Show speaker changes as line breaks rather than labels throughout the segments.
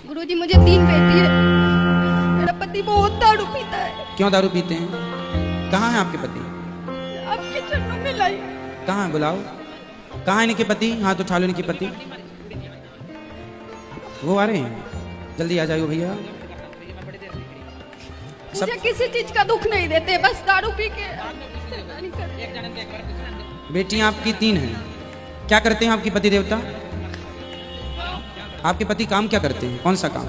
गुरुजी मुझे 3 बेटी है। मेरा पति बहुत दारू पीता है।
क्यों दारू पीते हैं? कहाँ है आपके पति?
आपके चरणों में लाई।
कहाँ है बुलाओ? कहाँ है इनके पति? हाथ उठा लो इनके पति। वो आ रहे हैं, जल्दी आ जाओ भैया।
मुझे किसी चीज का दुख नहीं देते, बस दारू पी के।
बेटियां आपकी 3 हैं। क्या करते हैं आपके पति देवता? आपके पति काम क्या करते हैं? कौन सा काम?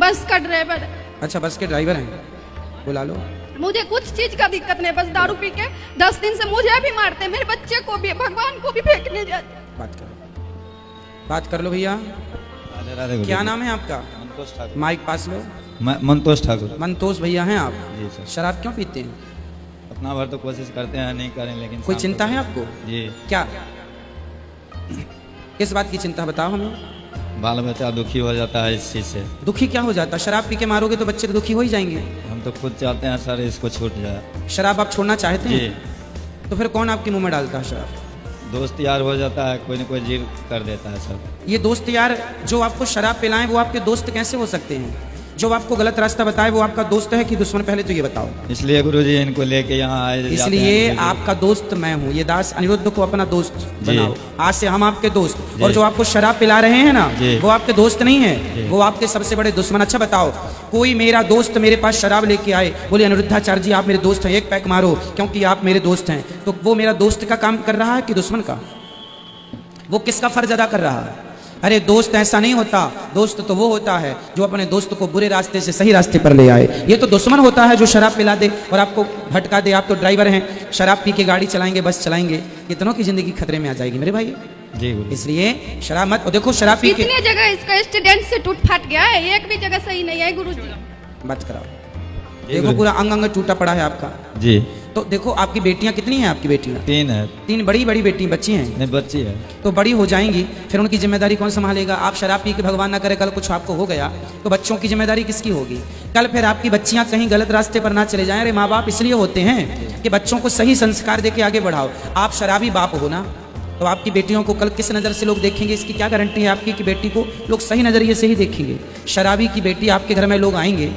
बस का ड्राइवर।
अच्छा, बस के ड्राइवर हैं। बुला लो।
मुझे कुछ चीज का दिक्कत नहीं, बस दारू पी के 10 दिन से मुझे भी मारते, मेरे बच्चे को भी, भगवान को भी फेंकने जाते।
बात कर लो भैया। क्या नाम है आपका?
मंतोष ठाकुर।
माइक पास लो।
मंतोष ठाकुर।
मंतोष भैया हैं आप?
जी सर।
शराब क्यों पीते हैं?
अपना भर तो कोशिश करते हैं नहीं करें, लेकिन
कोई चिंता है आपको?
जी।
क्या, किस बात की चिंता बताओ हमें।
बाल बच्चा दुखी हो जाता है इस चीज से।
दुखी क्या हो जाता? शराब पी के मारोगे तो बच्चे तो दुखी हो ही जाएंगे।
हम तो खुद चाहते हैं सर इसको छूट जाए।
शराब आप छोड़ना चाहते
जी।
हैं? तो फिर कौन आपके मुंह में डालता है शराब?
दोस्त यार हो जाता है, कोई न कोई जिद कर देता है सर।
ये दोस्त यार जो आपको शराब पिलाएं वो आपके दोस्त कैसे हो सकते हैं? जो आपको गलत रास्ता बताए वो आपका दोस्त है कि दुश्मन? पहले तो ये बताओ।
इसलिए गुरुजी इनको लेके यहाँ आए।
इसलिए आपका दोस्त मैं हूँ। ये दास अनिरुद्ध को अपना दोस्त बनाओ। आज से हम आपके दोस्त। और जो आपको शराब पिला रहे हैं ना, वो आपके दोस्त नहीं है, वो आपके सबसे बड़े दुश्मन। अच्छा बताओ, कोई मेरा दोस्त मेरे पास शराब लेके आए, बोले अनिरुद्धाचार्य जी आप मेरे दोस्त हैं, 1 पैक मारो क्योंकि आप मेरे दोस्त हैं, तो वो मेरा दोस्त का काम कर रहा है कि दुश्मन का? वो किसका फर्ज अदा कर रहा है? अरे दोस्त ऐसा नहीं होता। दोस्त तो वो होता है जो अपने दोस्त को बुरे रास्ते से सही रास्ते पर ले आए। ये तो दुश्मन होता है जो शराब पिला दे और आपको भटका दे। आप तो ड्राइवर हैं, शराब पी के गाड़ी चलाएंगे, बस चलाएंगे, कितनों की जिंदगी खतरे में आ जाएगी मेरे भाई।
जी गुरु।
इसलिए शराब मत। और देखो शराब पी के
कितनी जगह इसका एक्सीडेंट से टूट फाट गया है, एक भी जगह सही नहीं है गुरुजी।
मत कराओ। देखो पूरा अंग अंग टूटा पड़ा है आपका।
जी।
तो देखो आपकी बेटियां कितनी हैं? आपकी बेटियां
3 है।
3 बड़ी बड़ी बेटी बच्ची हैं?
नहीं, बच्ची है।
तो बड़ी हो जाएंगी, फिर उनकी जिम्मेदारी कौन संभालेगा? आप शराब पी के भगवान ना करे कल कुछ आपको हो गया तो बच्चों की जिम्मेदारी किसकी होगी? कल फिर आपकी बच्चियां कहीं गलत रास्ते पर ना चले जाएं। अरे माँ बाप इसलिए होते हैं कि बच्चों को सही संस्कार देके आगे बढ़ाओ। आप शराबी बाप हो ना, तो आपकी बेटियों को कल किस नज़र से लोग देखेंगे? इसकी क्या गारंटी है आपकी कि बेटी को लोग सही नज़रिए से ही देखेंगे? शराबी की बेटी आपके घर में लोग आएंगे।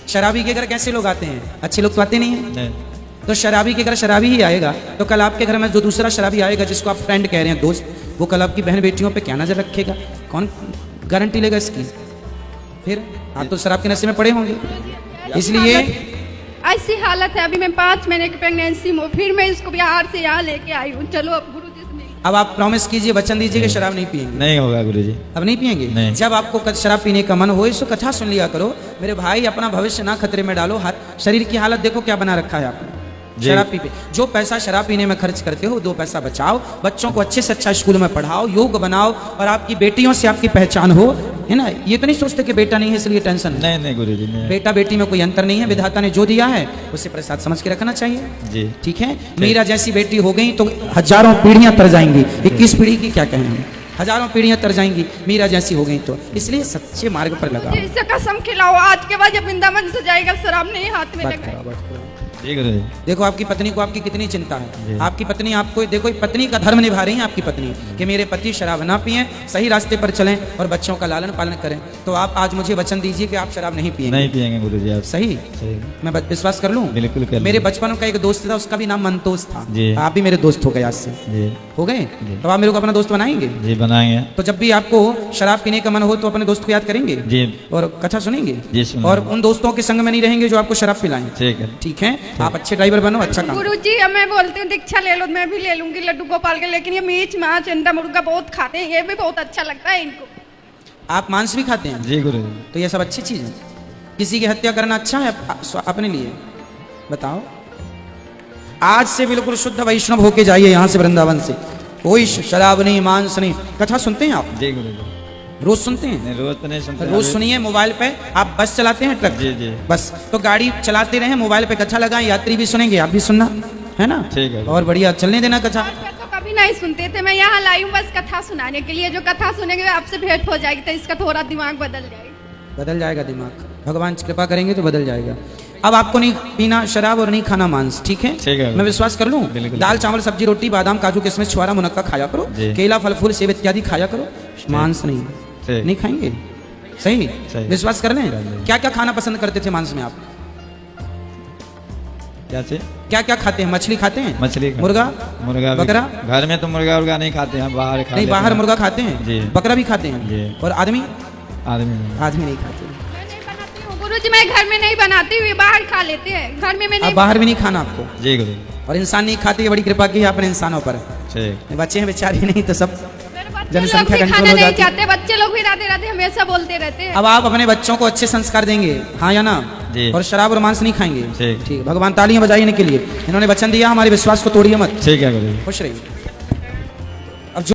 शराबी के घर कैसे लोग आते हैं? अच्छे लोग तो आते नहीं हैं। तो शराबी के घर शराबी ही आएगा, तो कल आपके घर में जो दूसरा शराबी आएगा जिसको आप फ्रेंड कह रहे हैं, दोस्त, वो कल आपकी बहन बेटियों पे क्या नजर रखेगा? कौन गारंटी लेगा इसकी? फिर आप तो शराब के नशे में पड़े होंगे। इसलिए
ऐसी हालत है, अभी मैं 5 महीने की प्रेगनेंसी में, फिर मैं इसको बिहार से यहाँ लेके आई हूँ। चलो अब गुरुजी से
अब आप प्रॉमिस कीजिए, वचन दीजिए कि शराब नहीं पिएंगे।
नहीं होगा गुरुजी।
अब नहीं पिएंगे?
नहीं।
जब आपको शराब पीने का मन हो इसको कथा सुन लिया करो मेरे भाई। अपना भविष्य ना खतरे में डालो। शरीर की हालत देखो क्या बना रखा है आपने। शराब पी पे जो पैसा शराब पीने में खर्च करते हो 2 पैसा बचाओ, बच्चों को अच्छे से अच्छा स्कूल में पढ़ाओ, योग बनाओ और आपकी बेटियों से आपकी पहचान हो, है ना। ये तो नहीं सोचते कि बेटा नहीं है इसलिए टेंशन है।
नहीं नहीं गुरुजी, नहीं।
बेटा बेटी में कोई अंतर नहीं है। विधाता ने जो दिया है उसे प्रसाद समझ के रखना चाहिए।
जी
ठीक है। मीरा जैसी बेटी हो गई तो हजारों पीढ़ियां तर जाएंगी। 21 पीढ़ी की क्या कहें हम, हजारों पीढ़ियां तर जाएंगी मीरा जैसी हो गई तो। इसलिए सच्चे मार्ग पर लगाओ।
इसे कसम खिलाओ आज के बाद जब वृंदावन से जाएगा शराब नहीं हाथ में लगाएगा।
जी गुरुजी।
देखो आपकी पत्नी को आपकी कितनी चिंता है। आपकी पत्नी आपको देखो, पत्नी का धर्म निभा रही है आपकी पत्नी कि मेरे पति शराब ना पिएं, सही रास्ते पर चलें और बच्चों का लालन पालन करें। तो आप आज मुझे वचन दीजिए कि आप शराब नहीं पिएंगे।
नहीं पिएंगे गुरुजी आप।
सही? मैं विश्वास कर लूं?
बिल्कुल कर।
मेरे बचपन का एक दोस्त था, उसका भी नाम मंतोष था।
जी।
आप भी मेरे दोस्त हो गए आज से।
जी।
हो गए? तो आप मेरे को अपना दोस्त बनाएंगे?
जी बनाएंगे।
तो जब भी आपको शराब पीने का मन हो तो अपने दोस्त को याद करेंगे
जी।
और कथा सुनेंगे।
जी सुनेंगे।
और उन दोस्तों के संग में नहीं रहेंगे जो आपको शराब पिलाएं।
ठीक है।
ठीक है। आप अच्छे ड्राइवर बनो, अच्छा काम।
गुरुजी मैं बोलती हूँ दीक्षा ले लो, मैं भी ले लूंगी लड्डू गोपाल के, लेकिन ये मीच माछ अंडा मुर्गा बहुत खाते हैं, ये भी बहुत अच्छा लगता है इनको।
आप मांस भी खाते हैं?
जी गुरुजी।
तो ये सब अच्छी चीज है। किसी की हत्या करना अच्छा है अपने लिए? बताओ। आज से बिल्कुल शुद्ध वैष्णव होके जाइए यहाँ से, वृंदावन से। कोई शराब नहीं, मांस नहीं। कथा सुनते हैं आप?
जी गुरुजी।
रोज सुनते हैं?
नहीं रोज तो नहीं सुनते।
रोज सुनिए मोबाइल पे। आप बस चलाते हैं, ट्रक?
जी जी।
बस तो गाड़ी चलाते रहे, मोबाइल पे कथा लगाएं, यात्री भी सुनेंगे, आप भी सुनना, है ना।
ठीक है।
और बढ़िया चलने देना कथा।
तो कभी नहीं सुनते थे, मैं यहाँ लाई हूँ बस कथा सुनाने के लिए। जो कथा सुनेंगे आपसे भेंट हो जाएगी तो इसका थोड़ा दिमाग बदल जाएगा।
बदल जाएगा दिमाग, भगवान कृपा करेंगे तो बदल जाएगा। अब आपको नहीं पीना शराब और नहीं खाना मांस, ठीक है?
ठीक है।
मैं विश्वास कर लूं?
बिल्कुल।
दाल चावल सब्जी रोटी बादाम काजू किशमिश छुआरा मुनक्का खाया करो, केला फल फूल सेब इत्यादि खाया करो, मांस नहीं। नहीं खाएंगे? सही
सही।
विश्वास कर लें।
कर लें।
क्या क्या खाना पसंद करते थे मांस में आप?
क्या से?
क्या क्या खाते हैं? मछली खाते हैं?
मछली खाते
मुर्गा?
हैं। मुर्गा भी-
बकरा?
घर में तो मुर्गा उर्गा नहीं खाते हैं, बाहर खा
नहीं,
लेते
बाहर
हैं।
मुर्गा खाते हैं,
जी।
बकरा भी खाते हैं,
जी।
और आदमी?
आदमी नहीं।
आदमी नहीं खाते।
मैं नहीं बनाती हूँ गुरुजी, मैं घर में नहीं बनाती हूँ, बाहर खा लेते हैं, घर में मैं
अब
नहीं।
बाहर भी नहीं खाना आपको,
जी गुरु
और इंसान नहीं खाते, ये बड़ी कृपा की है आपने इंसानों पर।
ठीक।
बच्चे हैं बेचारे, नहीं तो सब
मेरे बच्चे लोग
जनसंख्या
भी
कंट्रोल
खाना
हो
नहीं
जाती है।
चाहते, बच्चे लोग भी राधे राधे हमेशा बोलते रहते हैं।
अब आप अपने बच्चों को अच्छे संस्कार देंगे, हाँ या ना?
जी।
और शराब और मांस नहीं खाएंगे।
ठीक।
ठीक, भगवान तालियां बजाइए इनके लिए, इन्होंने वचन दिया हमारे विश्वास को तोड़िए मत।
ठीक है गुरु।
खुश रहिए।